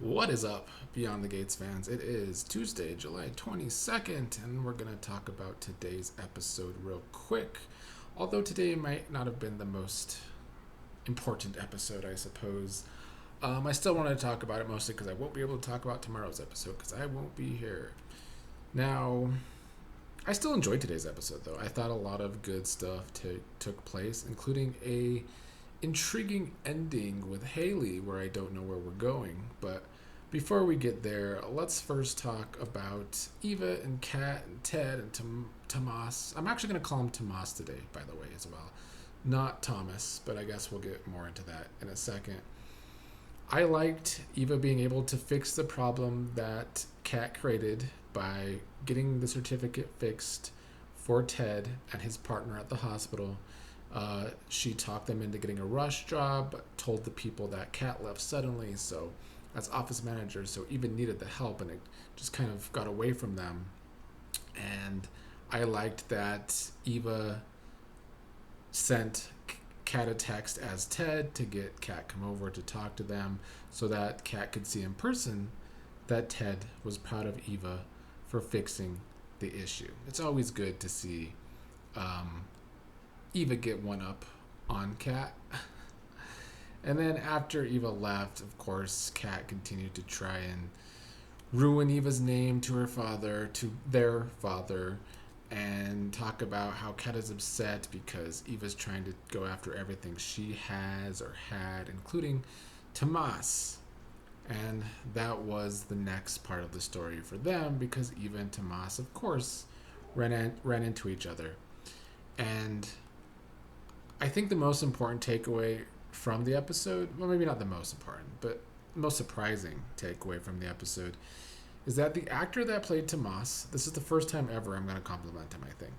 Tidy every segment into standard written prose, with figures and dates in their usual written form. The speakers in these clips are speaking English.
What is up, Beyond the Gates fans? It is Tuesday, July 22nd, and we're going to talk about today's episode real quick. Although today might not have been the most important episode, I suppose. I still wanted to talk about it mostly because I won't be able to talk about tomorrow's episode because I won't be here. Now, I still enjoyed today's episode though. I thought a lot of good stuff took place, including a intriguing ending with Hayley where I don't know where we're going. But before we get there, let's first talk about Eva and Kat and Ted and Tomas. I'm actually going to call him Tomas today, by the way, as well. Not Thomas, but I guess we'll get more into that in a second. I liked Eva being able to fix the problem that Kat created by getting the certificate fixed for Ted and his partner at the hospital. She talked them into getting a rush job, told the people that Kat left suddenly, so as office manager, so Eva needed the help and it just kind of got away from them. And I liked that Eva sent Kat a text as Ted to get Kat come over to talk to them so that Kat could see in person that Ted was proud of Eva for fixing the issue. It's always good to see Eva get one up on Kat. And then after Eva left, of course, Kat continued to try and ruin Eva's name to her father, to their father, and talk about how Kat is upset because Eva's trying to go after everything she has or had, including Tomas. And that was the next part of the story for them because Eva and Tomas, of course, ran into each other. And I think the most important takeaway from the episode, well, maybe not the most important, but most surprising takeaway from the episode is that the actor that played Tomas, this is the first time ever I'm going to compliment him, I think.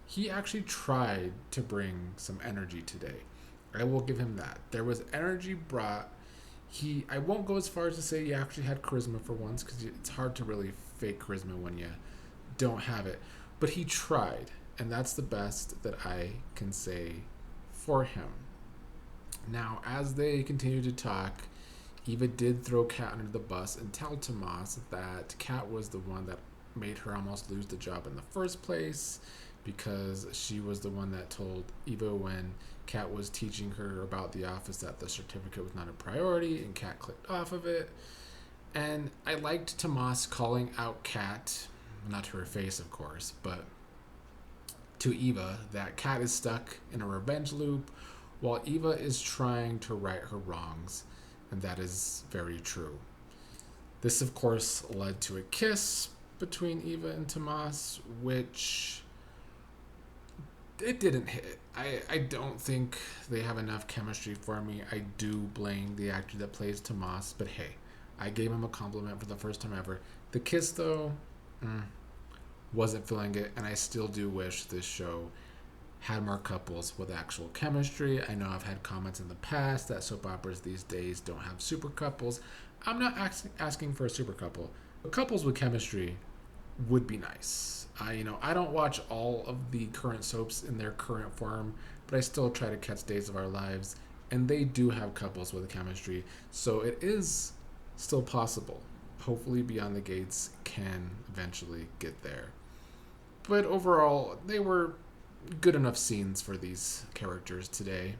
He actually tried to bring some energy today. I will give him that. There was energy brought. I won't go as far as to say he actually had charisma for once because it's hard to really fake charisma when you don't have it. But he tried, and that's the best that I can say for him. Now, as they continue to talk, Eva did throw Kat under the bus and tell Tomas that Kat was the one that made her almost lose the job in the first place because she was the one that told Eva when Kat was teaching her about the office that the certificate was not a priority, and Kat clicked off of it. And I liked Tomas calling out Kat, not to her face, of course, but to Eva, that Kat is stuck in a revenge loop while Eva is trying to right her wrongs, and that is very true. This, of course, led to a kiss between Eva and Tomas, which it didn't hit. I don't think they have enough chemistry for me. I do blame the actor that plays Tomas, but hey, I gave him a compliment for the first time ever. The kiss, though, wasn't feeling it, and I still do wish this show had more couples with actual chemistry. I know I've had comments in the past that soap operas these days don't have super couples. I'm not asking for a super couple, but couples with chemistry would be nice. I don't watch all of the current soaps in their current form, but I still try to catch Days of Our Lives, and they do have couples with chemistry, so it is still possible. Hopefully, Beyond the Gates can eventually get there. But overall, they were good enough scenes for these characters today.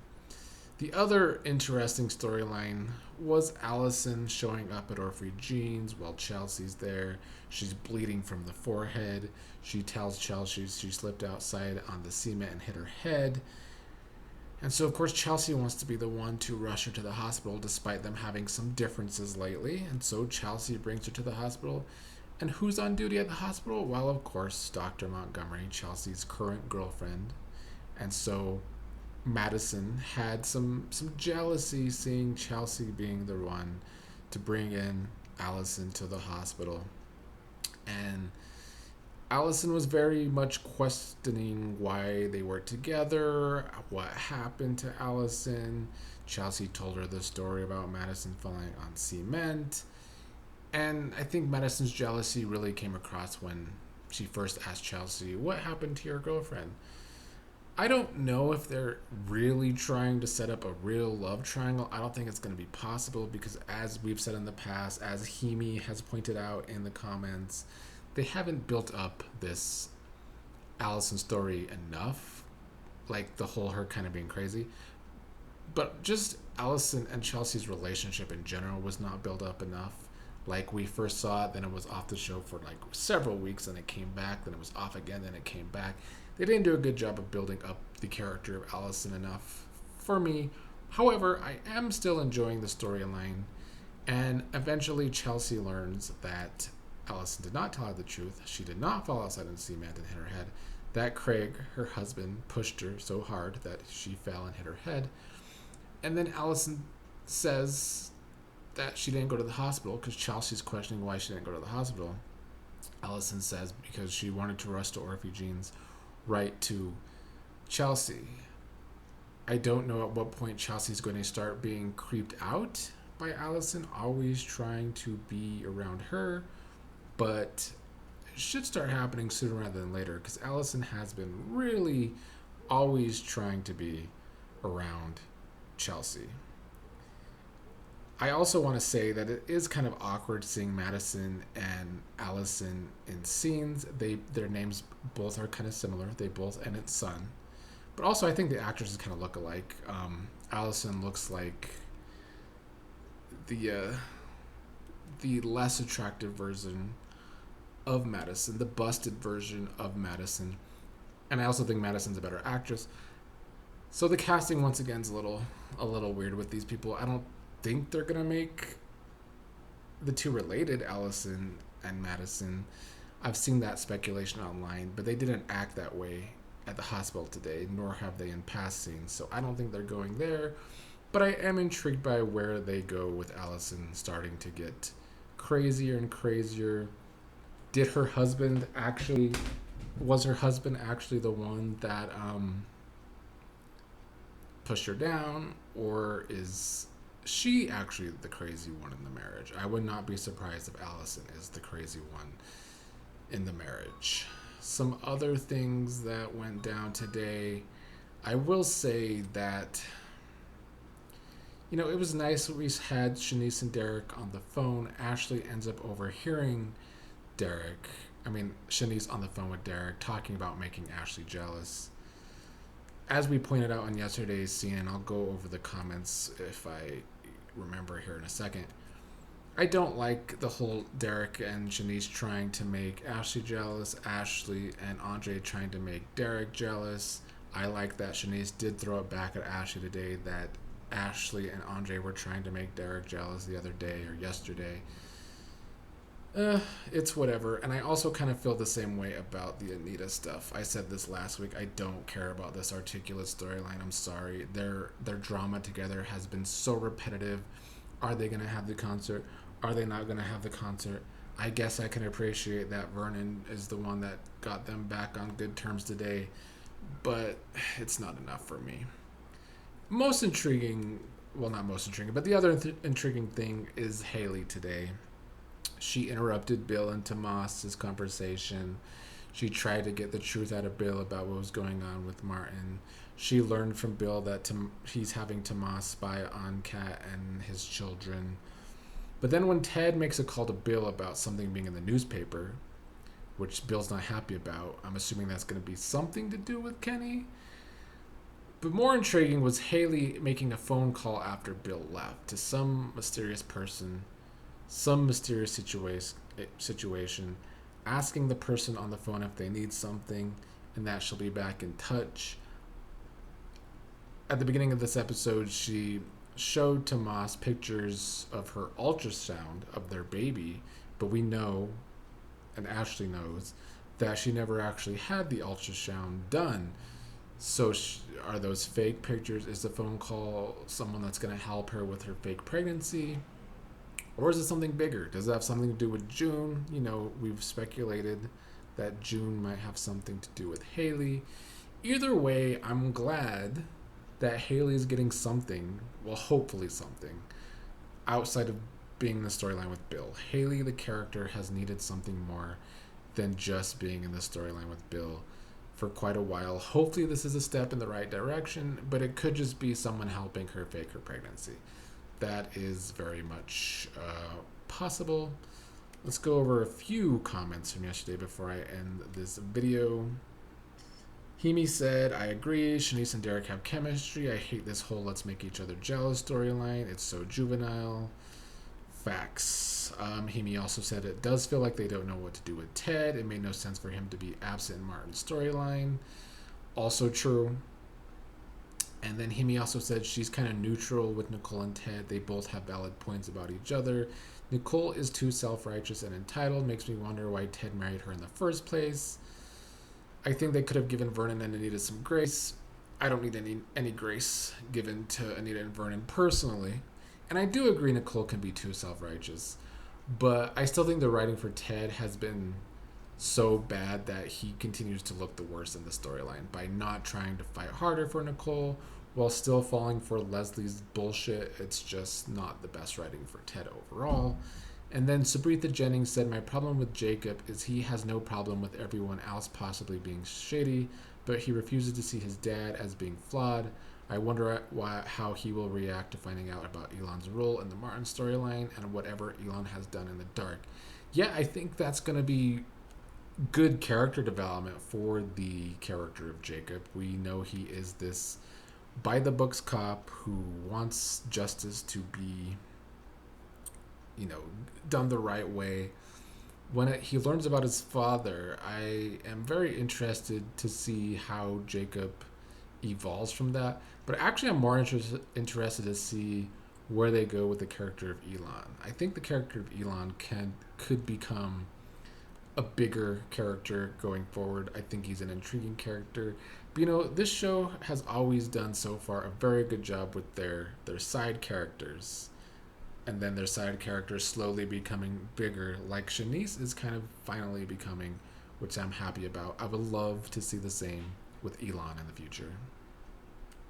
The other interesting storyline was Allison showing up at Orphrey Jeans while Chelsea's there. She's bleeding from the forehead. She tells Chelsea she slipped outside on the cement and hit her head. And so, of course, Chelsea wants to be the one to rush her to the hospital despite them having some differences lately. And so Chelsea brings her to the hospital. And who's on duty at the hospital? Well, of course, Dr. Montgomery, Chelsea's current girlfriend. And so Madison had some jealousy seeing Chelsea being the one to bring in Allison to the hospital. And Allison was very much questioning why they were together, what happened to Allison. Chelsea told her the story about Madison falling on cement. And I think Madison's jealousy really came across when she first asked Chelsea, "What happened to your girlfriend?" I don't know if they're really trying to set up a real love triangle. I don't think it's going to be possible because, as we've said in the past, as Himi has pointed out in the comments, they haven't built up this Allison story enough. Like the whole her kind of being crazy. But just Allison and Chelsea's relationship in general was not built up enough. Like we first saw it, then it was off the show for like several weeks, then it came back, then it was off again, then it came back. They didn't do a good job of building up the character of Allison enough for me. However, I am still enjoying the storyline, and eventually Chelsea learns that Allison did not tell her the truth. She did not fall outside and cement and hit her head. That Craig, her husband, pushed her so hard that she fell and hit her head. And then Allison says that she didn't go to the hospital because Chelsea's questioning why she didn't go to the hospital. Allison says because she wanted to rush to Orphegene's right to Chelsea. I don't know at what point Chelsea's going to start being creeped out by Allison, always trying to be around her, but it should start happening sooner rather than later because Allison has been really always trying to be around Chelsea. I also want to say that it is kind of awkward seeing Madison and Allison in scenes. Their names both are kind of similar. They both end in son. But also I think the actresses kind of look alike. Allison looks like the less attractive version of Madison, the busted version of Madison. And I also think Madison's a better actress. So the casting once again is a little weird with these people. I don't think they're gonna make the two related, Allison and Madison. I've seen that speculation online, but they didn't act that way at the hospital today, nor have they in past scenes. So I don't think they're going there. But I am intrigued by where they go with Allison starting to get crazier and crazier. Was her husband actually the one that pushed her down, or is she actually the crazy one in the marriage? I would not be surprised if Allison is the crazy one in the marriage. Some other things that went down today, I will say that, it was nice that we had Shanice and Derek on the phone. Ashley ends up overhearing Shanice on the phone with Derek talking about making Ashley jealous. As we pointed out in yesterday's scene, and I'll go over the comments if I remember here in a second, I don't like the whole Derek and Shanice trying to make Ashley jealous, Ashley and Andre trying to make Derek jealous. I like that Shanice did throw it back at Ashley today that Ashley and Andre were trying to make Derek jealous the other day or yesterday. It's whatever. And I also kind of feel the same way about the Anita stuff. I said this last week. I don't care about this articulate storyline. I'm sorry. Their drama together has been so repetitive. Are they going to have the concert? Are they not going to have the concert? I guess I can appreciate that Vernon is the one that got them back on good terms today, but it's not enough for me. Most intriguing, well, not most intriguing, but the other intriguing thing is Hayley today. She interrupted Bill and Tomas's conversation. She tried to get the truth out of Bill about what was going on with Martin. She learned from Bill that he's having Tomas spy on Kat and his children. But then when Ted makes a call to Bill about something being in the newspaper, which Bill's not happy about, I'm assuming that's going to be something to do with Kenny. But more intriguing was Hayley making a phone call after Bill left to some mysterious person, some mysterious situation, asking the person on the phone if they need something and that she'll be back in touch. At the beginning of this episode, she showed Tomas pictures of her ultrasound of their baby, but we know, and Ashley knows, that she never actually had the ultrasound done. So are those fake pictures? Is the phone call someone that's going to help her with her fake pregnancy? Or is it something bigger? Does it have something to do with June? We've speculated that June might have something to do with Hayley. Either way, I'm glad that Hayley is getting something, well, hopefully something, outside of being in the storyline with Bill. Hayley, the character, has needed something more than just being in the storyline with Bill for quite a while. Hopefully, this is a step in the right direction, but it could just be someone helping her fake her pregnancy. That is very much possible. Let's go over a few comments from yesterday before I end this video. Hemi said, I agree. Shanice and Derek have chemistry. I hate this whole let's make each other jealous storyline. It's so juvenile. Facts. Hemi also said it does feel like they don't know what to do with Ted. It made no sense for him to be absent in Martin's storyline. Also true. And then Hemi also said she's kind of neutral with Nicole and Ted. They both have valid points about each other. Nicole is too self-righteous and entitled. Makes me wonder why Ted married her in the first place. I think they could have given Vernon and Anita some grace. I don't need any grace given to Anita and Vernon personally. And I do agree Nicole can be too self-righteous. But I still think the writing for Ted has been so bad that he continues to look the worst in the storyline by not trying to fight harder for Nicole while still falling for Leslie's bullshit. It's just not the best writing for Ted overall. And then Sabritha Jennings said, my problem with Jacob is he has no problem with everyone else possibly being shady, but he refuses to see his dad as being flawed. I wonder how he will react to finding out about Elon's role in the Martin storyline and whatever Elon has done in the dark. Yeah, I think that's going to be good character development for the character of Jacob. We know he is this by-the-books cop who wants justice to be done the right way. When he learns about his father, I am very interested to see how Jacob evolves from that. But actually, I'm more interested to see where they go with the character of Elon. I think the character of Elon could become a bigger character going forward. I think he's an intriguing character. But this show has always done so far a very good job with their side characters. And then their side characters slowly becoming bigger, like Shanice is kind of finally becoming, which I'm happy about. I would love to see the same with Elon in the future.